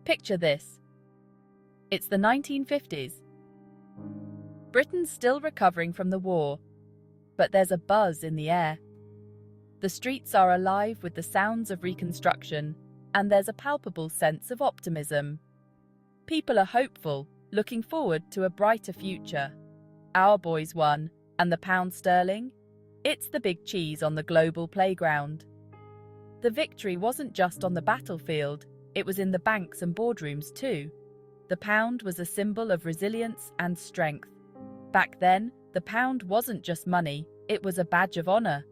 Picture this. It's the 1950s. Britain's still recovering from the war, but there's a buzz in the air. The streets are alive with the sounds of reconstruction, and there's a palpable sense of optimism. People are hopeful, looking forward to a brighter future. Our boys won, and the pound sterling? It's the big cheese on the global playground. The victory wasn't just on the battlefield, it was in the banks and boardrooms too. The pound was a symbol of resilience and strength. Back then, the pound wasn't just money, it was a badge of honor.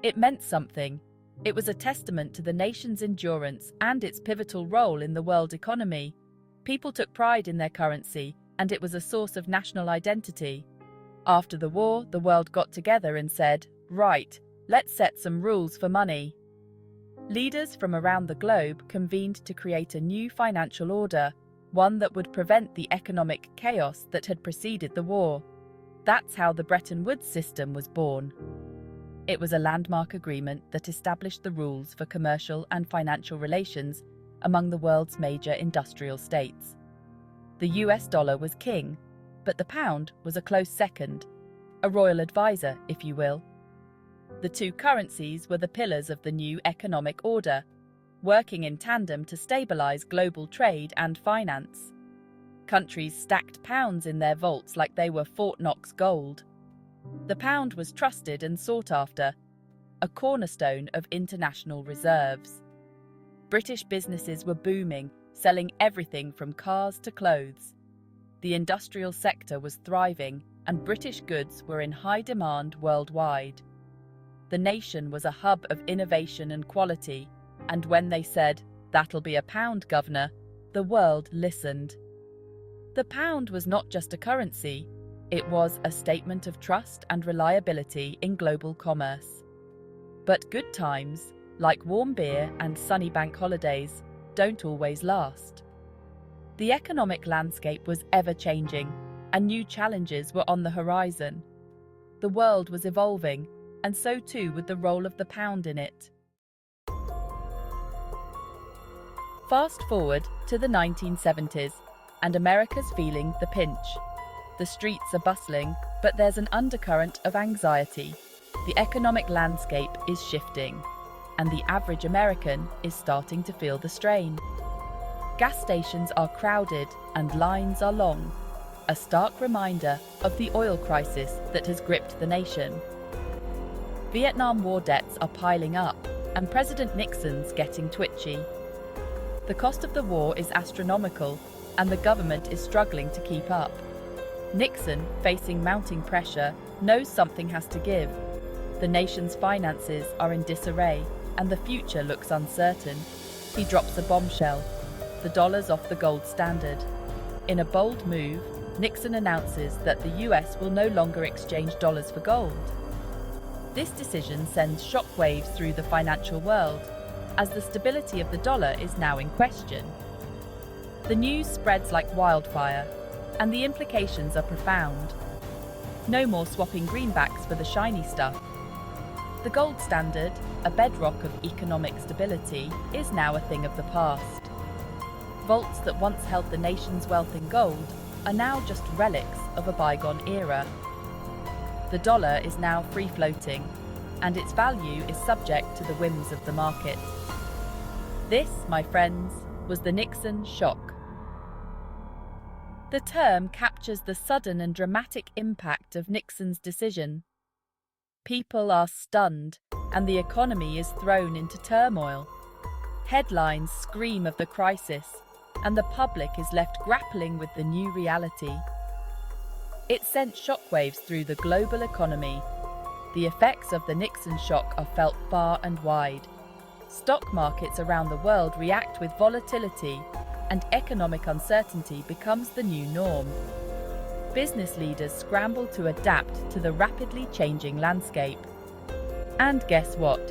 It meant something. It was a testament to the nation's endurance and its pivotal role in the world economy. People took pride in their currency, and it was a source of national identity. After the war, the world got together and said, "Right, let's set some rules for money." Leaders from around the globe convened to create a new financial order, one that would prevent the economic chaos that had preceded the war. That's how the Bretton Woods system was born. It was a landmark agreement that established the rules for commercial and financial relations among the world's major industrial states. The US dollar was king, but the pound was a close second, a royal advisor, if you will. The two currencies were the pillars of the new economic order, working in tandem to stabilize global trade and finance. Countries stacked pounds in their vaults like they were Fort Knox gold. The pound was trusted and sought after, a cornerstone of international reserves. British businesses were booming, selling everything from cars to clothes. The industrial sector was thriving, and British goods were in high demand worldwide. The nation was a hub of innovation and quality, and when they said, "That'll be a pound, governor," the world listened. The pound was not just a currency, it was a statement of trust and reliability in global commerce. But good times, like warm beer and sunny bank holidays, don't always last. The economic landscape was ever-changing, and new challenges were on the horizon. The world was evolving, and so too would the role of the pound in it. Fast forward to the 1970s, and America's feeling the pinch. The streets are bustling, but there's an undercurrent of anxiety. The economic landscape is shifting, and the average American is starting to feel the strain. Gas stations are crowded and lines are long, a stark reminder of the oil crisis that has gripped the nation. Vietnam War debts are piling up, and President Nixon's getting twitchy. The cost of the war is astronomical, and the government is struggling to keep up. Nixon, facing mounting pressure, knows something has to give. The nation's finances are in disarray, and the future looks uncertain. He drops a bombshell. The dollar's off the gold standard. In a bold move, Nixon announces that the US will no longer exchange dollars for gold. This decision sends shockwaves through the financial world, as the stability of the dollar is now in question. The news spreads like wildfire, and the implications are profound. No more swapping greenbacks for the shiny stuff. The gold standard, a bedrock of economic stability, is now a thing of the past. Vaults that once held the nation's wealth in gold are now just relics of a bygone era. The dollar is now free-floating, and its value is subject to the whims of the market. This, my friends, was the Nixon shock. The term captures the sudden and dramatic impact of Nixon's decision. People are stunned, and the economy is thrown into turmoil. Headlines scream of the crisis, and the public is left grappling with the new reality. It sent shockwaves through the global economy. The effects of the Nixon shock are felt far and wide. Stock markets around the world react with volatility, and economic uncertainty becomes the new norm. Business leaders scramble to adapt to the rapidly changing landscape. And guess what?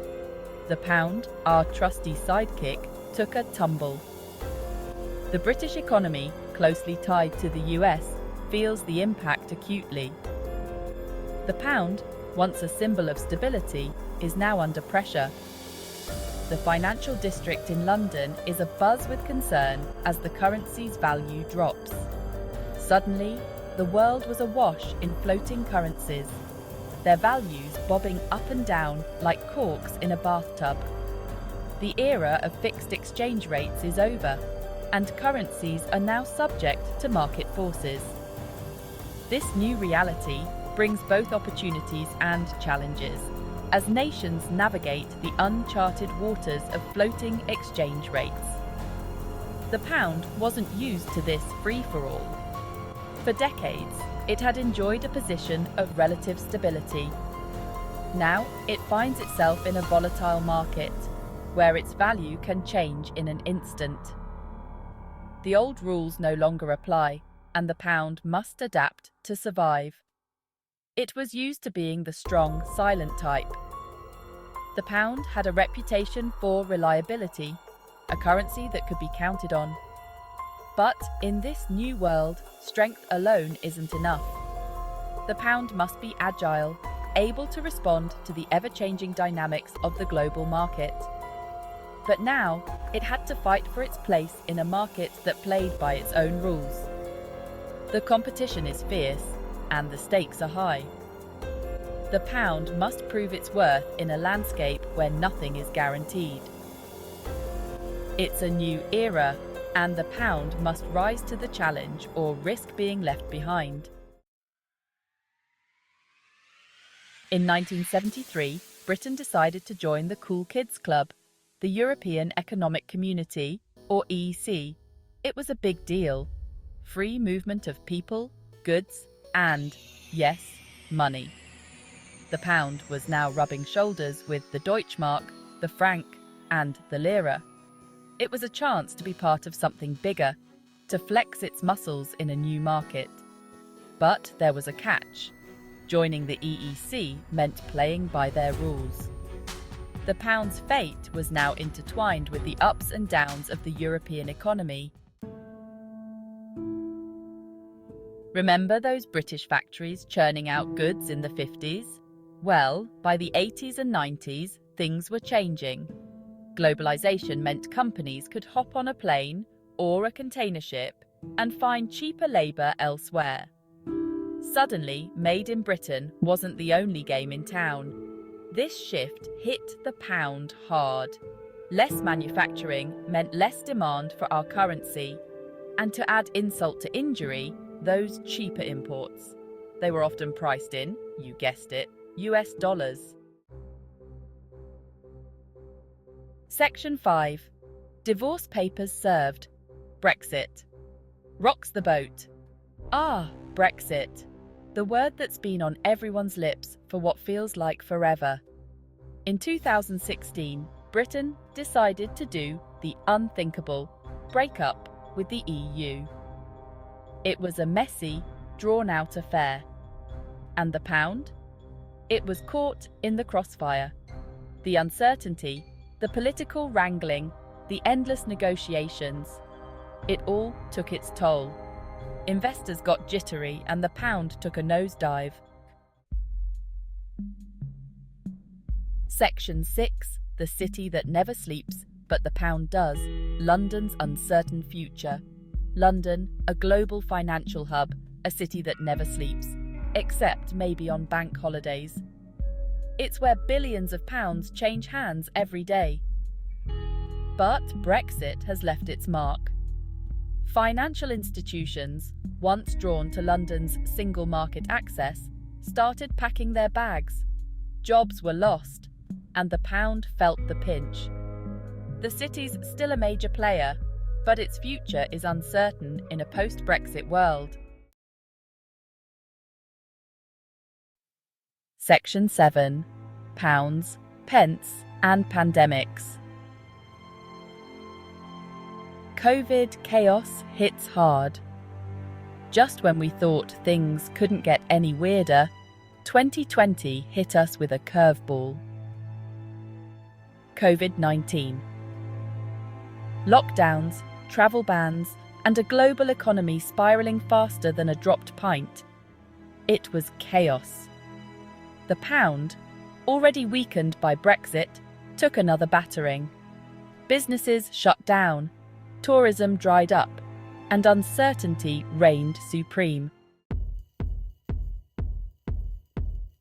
The pound, our trusty sidekick, took a tumble. The British economy, closely tied to the US, feels the impact acutely. The pound, once a symbol of stability, is now under pressure. the financial district in London is abuzz with concern as the currency's value drops. Suddenly, the world was awash in floating currencies, their values bobbing up and down like corks in a bathtub. The era of fixed exchange rates is over, and currencies are now subject to market forces. This new reality brings both opportunities and challenges as nations navigate the uncharted waters of floating exchange rates. The pound wasn't used to this free-for-all. For decades, it had enjoyed a position of relative stability. Now, it finds itself in a volatile market, where its value can change in an instant. The old rules no longer apply, and the pound must adapt to survive. It was used to being the strong, silent type. The pound had a reputation for reliability, a currency that could be counted on. But in this new world, strength alone isn't enough. The pound must be agile, able to respond to the ever-changing dynamics of the global market. But now, it had to fight for its place in a market that played by its own rules. The competition is fierce, and the stakes are high. The pound must prove its worth in a landscape where nothing is guaranteed. It's a new era, and the pound must rise to the challenge or risk being left behind. In 1973, Britain decided to join the Cool Kids Club, the European Economic Community, or EEC. It was a big deal. Free movement of people, goods, and, yes, money. The pound was now rubbing shoulders with the Deutschmark, the franc, and the lira. It was a chance to be part of something bigger, to flex its muscles in a new market. But there was a catch. Joining the EEC meant playing by their rules. The pound's fate was now intertwined with the ups and downs of the European economy. Remember those British factories churning out goods in the 50s? Well, by the 80s and 90s, things were changing. Globalization meant companies could hop on a plane or a container ship and find cheaper labor elsewhere. Suddenly, Made in Britain wasn't the only game in town. This shift hit the pound hard. Less manufacturing meant less demand for our currency, and to add insult to injury, those cheaper imports. They were often priced in, you guessed it, US dollars. Section 5. Divorce papers served. Brexit. Rocks the boat. Ah, Brexit. The word that's been on everyone's lips for what feels like forever. In 2016, Britain decided to do the unthinkable, break up with the EU. It was a messy, drawn-out affair. And the pound? It was caught in the crossfire. The uncertainty, the political wrangling, the endless negotiations. It all took its toll. Investors got jittery and the pound took a nosedive. Section 6. The city that never sleeps, but the pound does. London's uncertain future. London, a global financial hub, a city that never sleeps, except maybe on bank holidays. It's where billions of pounds change hands every day. But Brexit has left its mark. Financial institutions, once drawn to London's single market access, started packing their bags. Jobs were lost, and the pound felt the pinch. The city's still a major player, but its future is uncertain in a post-Brexit world. Section 7. Pounds, pence, and pandemics. COVID chaos hits hard. Just when we thought things couldn't get any weirder, 2020 hit us with a curveball. COVID-19. Lockdowns, travel bans, and a global economy spiralling faster than a dropped pint. It was chaos. The pound, already weakened by Brexit, took another battering. Businesses shut down, tourism dried up, and uncertainty reigned supreme.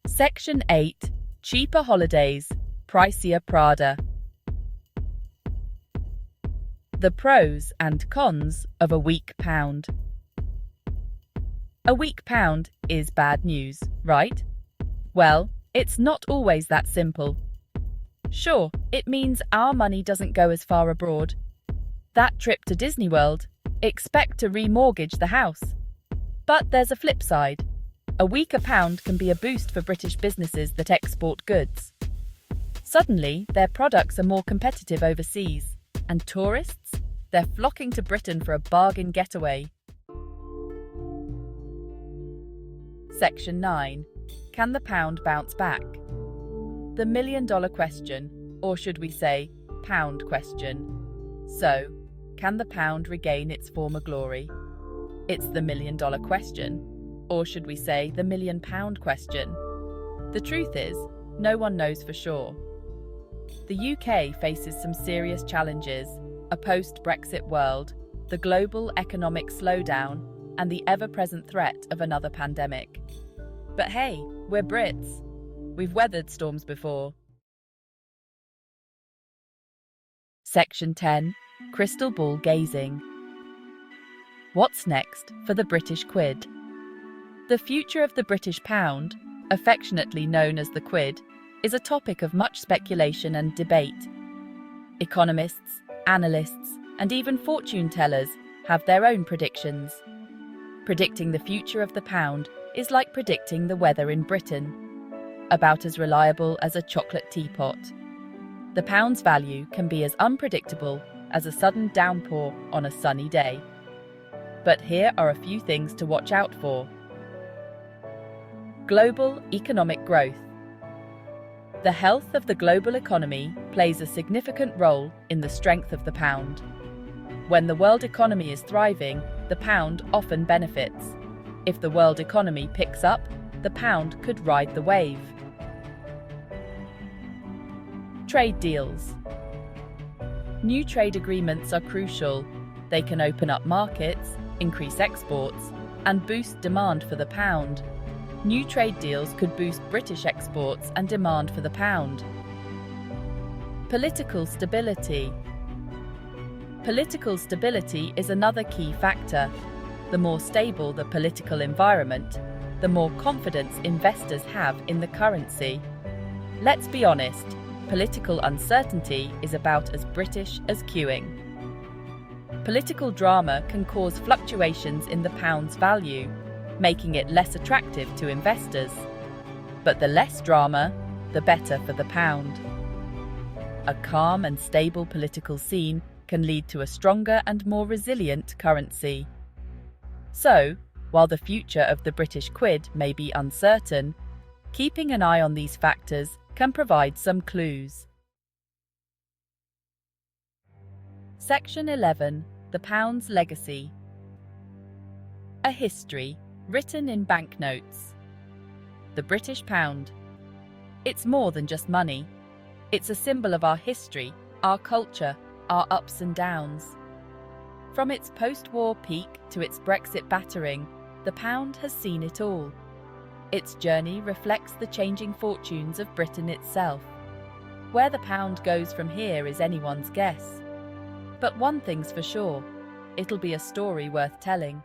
Section 8. Cheaper holidays, pricier Prada. The pros and cons of a weak pound. A weak pound is bad news, right? Well, it's not always that simple. Sure, it means our money doesn't go as far abroad. That trip to Disney World, expect to remortgage the house. But there's a flip side. A weaker pound can be a boost for British businesses that export goods. Suddenly, their products are more competitive overseas. And tourists? They're flocking to Britain for a bargain getaway. Section 9. Can the pound bounce back? The million-dollar question, or should we say, pound question. So, can the pound regain its former glory? It's the million-dollar question, or should we say, the million-pound question. The truth is, no one knows for sure. The UK faces some serious challenges: a post-Brexit world, the global economic slowdown, and the ever-present threat of another pandemic. But hey, we're Brits. We've weathered storms before. Section 10. Crystal ball gazing. What's next for the British quid? The future of the British pound, affectionately known as the quid, is a topic of much speculation and debate. Economists, analysts, and even fortune tellers have their own predictions. Predicting the future of the pound is like predicting the weather in Britain, about as reliable as a chocolate teapot. The pound's value can be as unpredictable as a sudden downpour on a sunny day. But here are a few things to watch out for. Global economic growth. The health of the global economy plays a significant role in the strength of the pound. When the world economy is thriving, the pound often benefits. If the world economy picks up, the pound could ride the wave. Trade deals. New trade agreements are crucial. They can open up markets, increase exports, and boost demand for the pound. New trade deals could boost British exports and demand for the pound. Political stability. Political stability is another key factor. The more stable the political environment, the more confidence investors have in the currency. Let's be honest, political uncertainty is about as British as queuing. Political drama can cause fluctuations in the pound's value, making it less attractive to investors. But the less drama, the better for the pound. A calm and stable political scene can lead to a stronger and more resilient currency. So, while the future of the British quid may be uncertain, keeping an eye on these factors can provide some clues. Section 11. The pound's legacy. A history written in banknotes. The British pound. It's more than just money. It's a symbol of our history, our culture, our ups and downs. From its post-war peak to its Brexit battering, the pound has seen it all. Its journey reflects the changing fortunes of Britain itself. Where the pound goes from here is anyone's guess. But one thing's for sure, it'll be a story worth telling.